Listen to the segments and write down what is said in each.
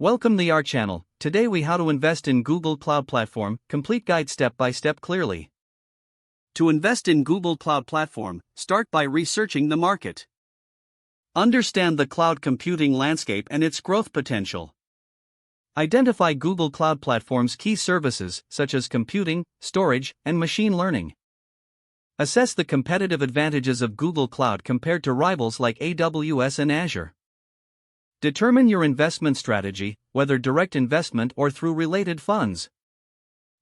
Welcome to our channel. Today we how to invest in Google Cloud Platform, complete guide step by step clearly. To invest in Google Cloud Platform, start by researching the market. Understand the cloud computing landscape and its growth potential. Identify Google Cloud Platform's key services such as computing, storage, and machine learning. Assess the competitive advantages of Google Cloud compared to rivals like AWS and Azure. Determine your investment strategy, whether direct investment or through related funds.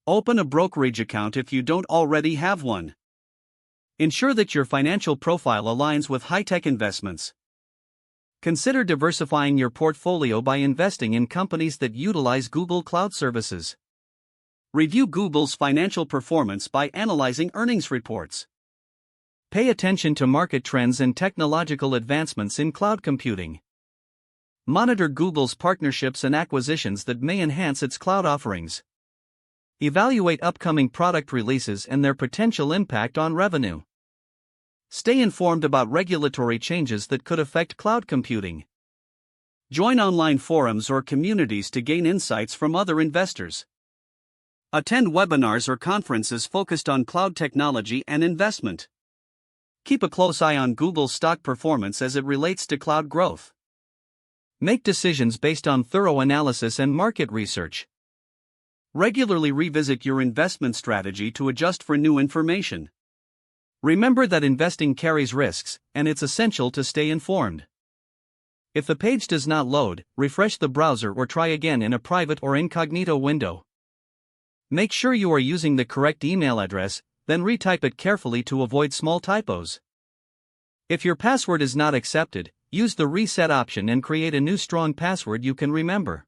Open a brokerage account if you don't already have one. Ensure that your financial profile aligns with high-tech investments. Consider diversifying your portfolio by investing in companies that utilize Google Cloud services. Review Google's financial performance by analyzing earnings reports. Pay attention to market trends and technological advancements in cloud computing. Monitor Google's partnerships and acquisitions that may enhance its cloud offerings. Evaluate upcoming product releases and their potential impact on revenue. Stay informed about regulatory changes that could affect cloud computing. Join online forums or communities to gain insights from other investors. Attend webinars or conferences focused on cloud technology and investment. Keep a close eye on Google's stock performance as it relates to cloud growth. Make decisions based on thorough analysis and market research. Regularly revisit your investment strategy to adjust for new information. Remember that investing carries risks, and it's essential to stay informed. If the page does not load, refresh the browser or try again in a private or incognito window. Make sure you are using the correct email address, then retype it carefully to avoid small typos. If your password is not accepted, use the reset option and create a new strong password you can remember.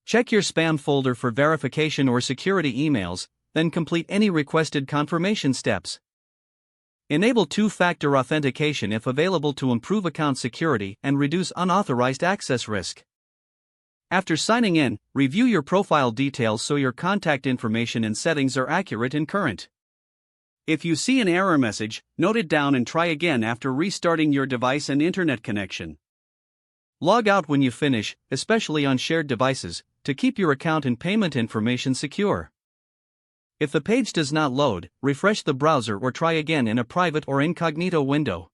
Check your spam folder for verification or security emails, then complete any requested confirmation steps. Enable two-factor authentication if available to improve account security and reduce unauthorized access risk. After signing in, review your profile details so your contact information and settings are accurate and current. If you see an error message, note it down and try again after restarting your device and internet connection. Log out when you finish, especially on shared devices, to keep your account and payment information secure. If the page does not load, refresh the browser or try again in a private or incognito window.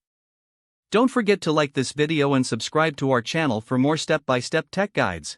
Don't forget to like this video and subscribe to our channel for more step-by-step tech guides.